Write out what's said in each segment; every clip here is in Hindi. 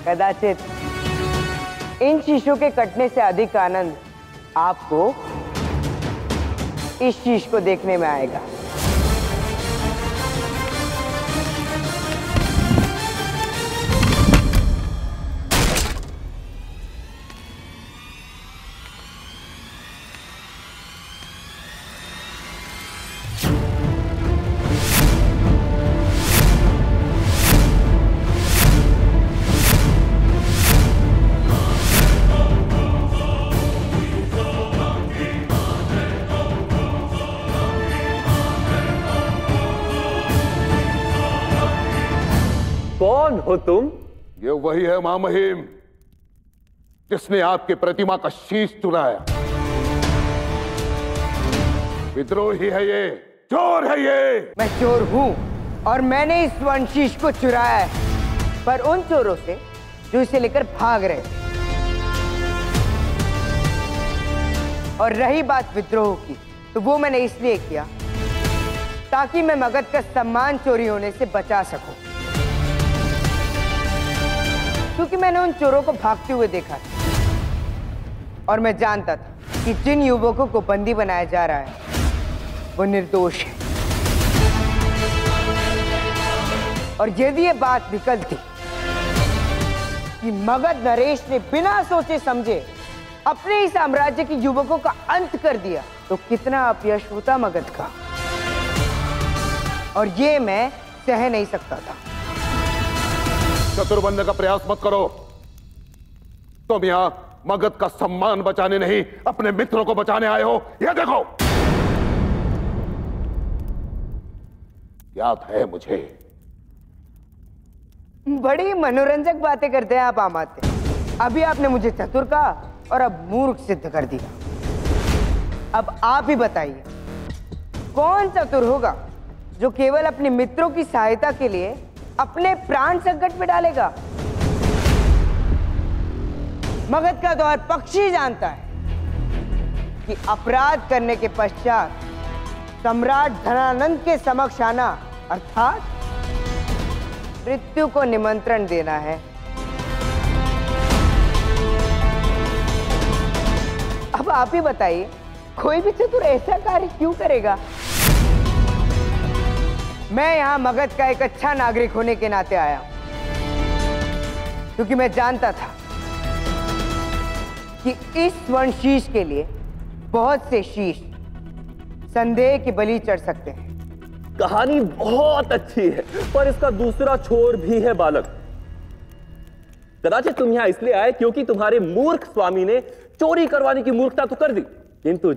कदाचित इन शीशों के कटने से अधिक आनंद आपको इस शीश को देखने में आएगा। कौन हो तुम? ये वही है महामहिम जिसने आपकी प्रतिमा का शीश चुराया। विद्रोही है ये, चोर है ये। मैं चोर हूं और मैंने इस स्वर्ण शीश को चुराया है, पर उन चोरों से जो इसे लेकर भाग रहे। और रही बात विद्रोह की, तो वो मैंने इसलिए किया ताकि मैं मगध का सम्मान चोरी होने से बचा सकूं, क्योंकि मैंने उन चोरों को भागते हुए देखा था और मैं जानता था कि जिन युवकों को बंदी बनाया जा रहा है वो निर्दोष है। और यदि ये बात निकलती कि मगध नरेश ने बिना सोचे समझे अपने ही साम्राज्य के युवकों का अंत कर दिया, तो कितना अपयश होता मगध का, और ये मैं सह नहीं सकता था। चतुर बनने का प्रयास मत करो। तुम यहां मगध का सम्मान बचाने नहीं, अपने मित्रों को बचाने आए हो। यह देखो, याद है मुझे। बड़ी मनोरंजक बातें करते हैं आप आमात्य। अभी आपने मुझे चतुर कहा और अब मूर्ख सिद्ध कर दिया। अब आप ही बताइए, कौन चतुर होगा जो केवल अपने मित्रों की सहायता के लिए अपने प्राण संकट में डालेगा? मगध का द्वार पक्षी जानता है कि अपराध करने के पश्चात सम्राट धनानंद के समक्ष आना अर्थात मृत्यु को निमंत्रण देना है। अब आप ही बताइए, कोई भी चतुर ऐसा कार्य क्यों करेगा? मैं यहां मगध का एक अच्छा नागरिक होने के नाते आया, क्योंकि मैं जानता था कि इस स्वर्ण शीश के लिए बहुत से शीश संदेह की बलि चढ़ सकते हैं। कहानी बहुत अच्छी है, पर इसका दूसरा छोर भी है बालक। कदाचित तुम यहां इसलिए आए क्योंकि तुम्हारे मूर्ख स्वामी ने चोरी करवाने की मूर्खता तो कर दी, किंतु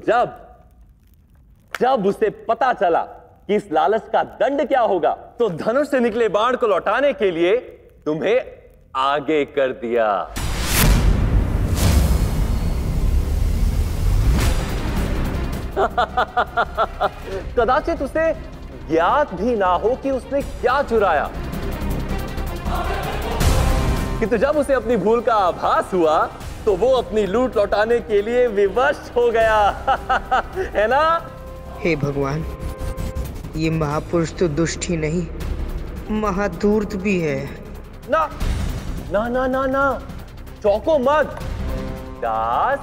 जब उसे पता चला कि इस लालच का दंड क्या होगा, तो धनुष से निकले बाण को लौटाने के लिए तुम्हें आगे कर दिया। कदाचित उसे ज्ञात भी ना हो कि उसने क्या चुराया, किंतु जब उसे अपनी भूल का आभास हुआ तो वो अपनी लूट लौटाने के लिए विवश हो गया। है ना? हे भगवान, ये महापुरुष तो दुष्ट ही नहीं, महाधूर्त भी है। ना ना ना ना ना, चौंको मत दास।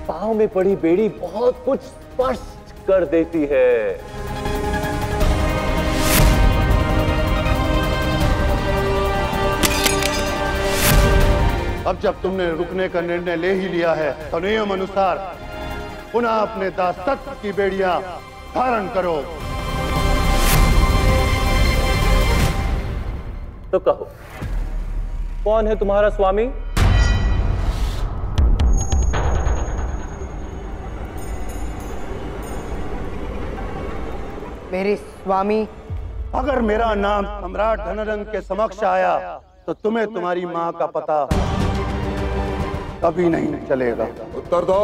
पांव में पड़ी बेड़ी बहुत कुछ स्पष्ट कर देती है। अब जब तुमने रुकने का निर्णय ले ही लिया है, तो नियम अनुसार पुनः अपने दासत्व की बेड़ियां धारण करो। तो कहो, कौन है तुम्हारा स्वामी? मेरे स्वामी? अगर मेरा नाम सम्राट धनानंद के समक्ष आया तो तुम्हें तुम्हारी मां का पता कभी नहीं चलेगा। उत्तर दो,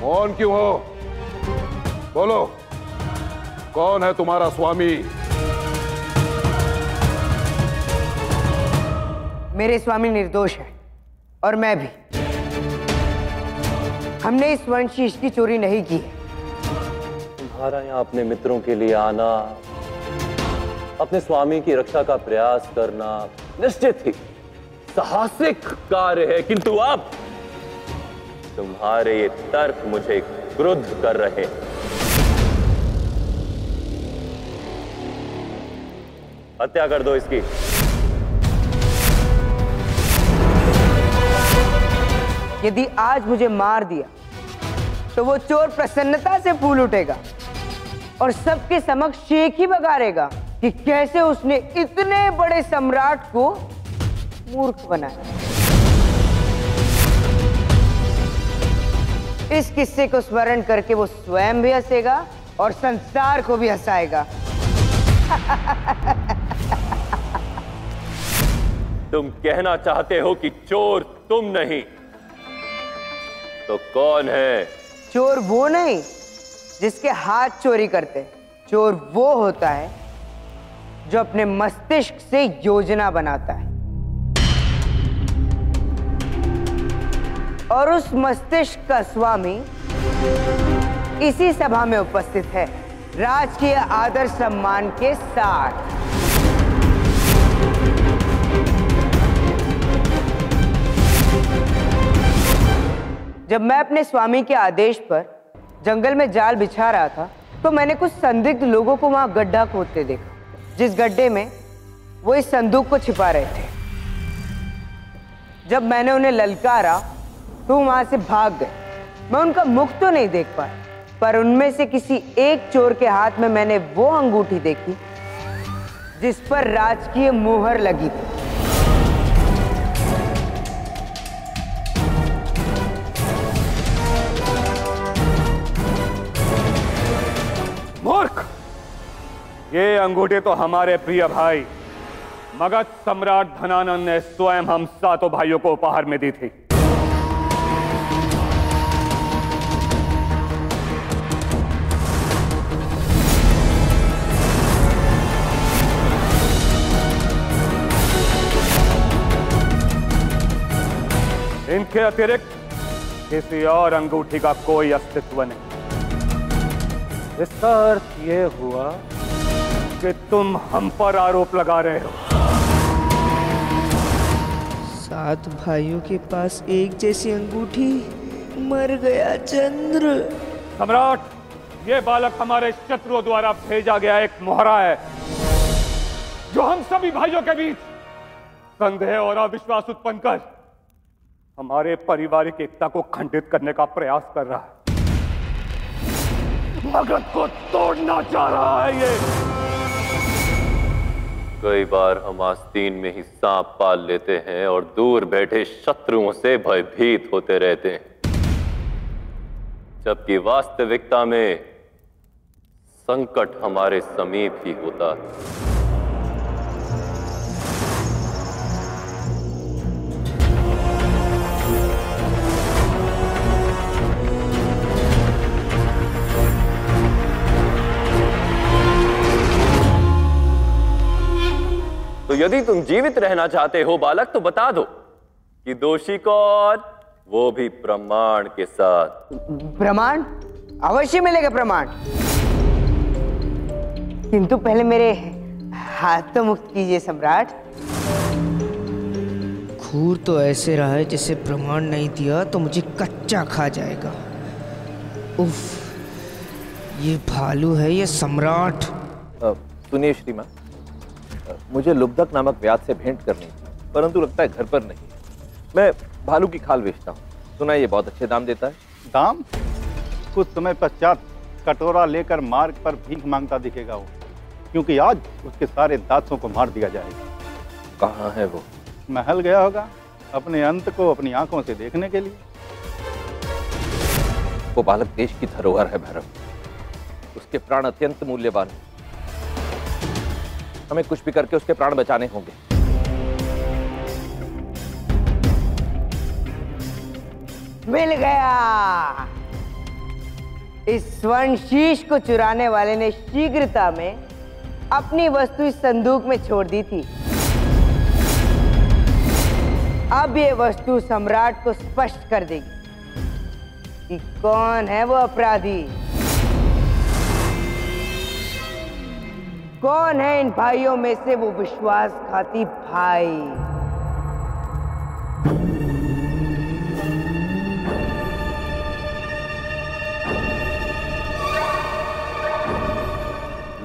कौन क्यों हो? बोलो, कौन है तुम्हारा स्वामी? मेरे स्वामी निर्दोष है और मैं भी। हमने इस स्वर्ण शीश की चोरी नहीं की है। तुम्हारा यहाँ अपने मित्रों के लिए आना अपने स्वामी की रक्षा का प्रयास करना निश्चित ही साहसिक कार्य है, किंतु अब तुम्हारे ये तर्क मुझे क्रुद्ध कर रहे हैं। हत्या कर दो इसकी। यदि आज मुझे मार दिया तो वो चोर प्रसन्नता से फूल उठेगा और सबके समक्ष शेख ही बगारेगा कि कैसे उसने इतने बड़े सम्राट को मूर्ख बनाया। इस किस्से को स्मरण करके वो स्वयं भी हंसेगा और संसार को भी हंसाएगा। तुम कहना चाहते हो कि चोर तुम नहीं तो कौन है? चोर वो नहीं जिसके हाथ चोरी करते, चोर वो होता है जो अपने मस्तिष्क से योजना बनाता है और उस मस्तिष्क का स्वामी इसी सभा में उपस्थित है, राजकीय आदर सम्मान के साथ। जब मैं अपने स्वामी के आदेश पर जंगल में जाल बिछा रहा था तो मैंने कुछ संदिग्ध लोगों को वहां गड्ढा खोदते देखा, जिस गड्ढे में वो इस संदूक को छिपा रहे थे। जब मैंने उन्हें ललकारा तो वहां से भाग गए। मैं उनका मुख तो नहीं देख पाया, पर उनमें से किसी एक चोर के हाथ में मैंने वो अंगूठी देखी जिस पर राजकीय मुहर लगी थी। मूर्ख! ये अंगूठी तो हमारे प्रिय भाई मगध सम्राट धनानंद ने स्वयं हम सातों भाइयों को उपहार में दी थी। इनके अतिरिक्त किसी और अंगूठी का कोई अस्तित्व नहीं। इसका अर्थ यह हुआ कि तुम हम पर आरोप लगा रहे हो। 7 भाइयों के पास एक जैसी अंगूठी, मर गया चंद्र। सम्राट, ये बालक हमारे शत्रुओं द्वारा भेजा गया एक मोहरा है जो हम सभी भाइयों के बीच संदेह और अविश्वास उत्पन्न कर हमारे पारिवारिक एकता को खंडित करने का प्रयास कर रहा है। मगध को तोड़ना चाह रहा है ये। कई बार हम आस्तीन में ही सांप पाल लेते हैं और दूर बैठे शत्रुओं से भयभीत होते रहते हैं, जबकि वास्तविकता में संकट हमारे समीप ही होता है। तो यदि तुम जीवित रहना चाहते हो बालक, तो बता दो कि दोषी कौन, वो भी प्रमाण के साथ। प्रमाण? अवश्य मिलेगा प्रमाण, किंतु पहले मेरे हाथ तो मुक्त कीजिए सम्राट। खूर तो ऐसे रहा है जैसे प्रमाण नहीं दिया तो मुझे कच्चा खा जाएगा। उफ, ये भालू है ये सम्राट। सुनिए श्रीमान, मुझे लुब्धक नामक व्याध से भेंट करनी थी, परंतु लगता है घर पर नहीं। मैं भालू की खाल बेचता हूँ, सुना ये बहुत अच्छे दाम देता है। दाम? कुछ समय पश्चात कटोरा लेकर मार्ग पर भीख मांगता दिखेगा वो, क्योंकि आज उसके सारे दासों को मार दिया जाएगा। कहाँ है वो? महल गया होगा अपने अंत को अपनी आंखों से देखने के लिए। वो बालक देश की धरोहर है भैरव, उसके प्राण अत्यंत मूल्यवान हैं। हमें कुछ भी करके उसके प्राण बचाने होंगे। मिल गया। इस स्वर्ण शीश को चुराने वाले ने शीघ्रता में अपनी वस्तु इस संदूक में छोड़ दी थी। अब ये वस्तु सम्राट को स्पष्ट कर देगी कि कौन है वो अपराधी। कौन है इन भाइयों में से वो विश्वासघाती भाई?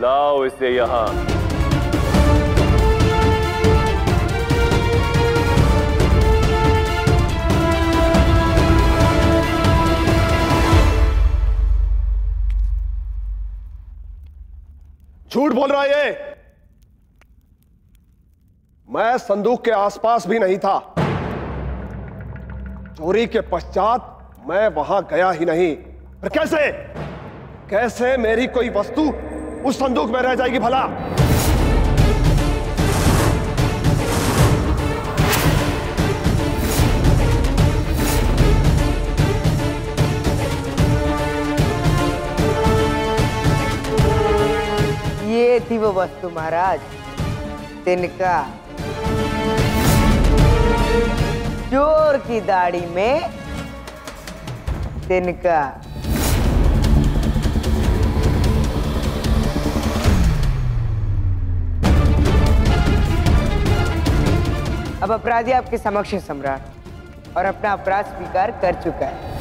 लाओ इसे यहां। झूठ बोल रहा है ये। मैं संदूक के आसपास भी नहीं था। चोरी के पश्चात मैं वहां गया ही नहीं। पर कैसे मेरी कोई वस्तु उस संदूक में रह जाएगी भला? ये थी वो वस्तु महाराज, तिनका। चोर की दाढ़ी में तिनका। अब अपराधी आपके समक्ष है सम्राट, और अपना अपराध स्वीकार कर चुका है।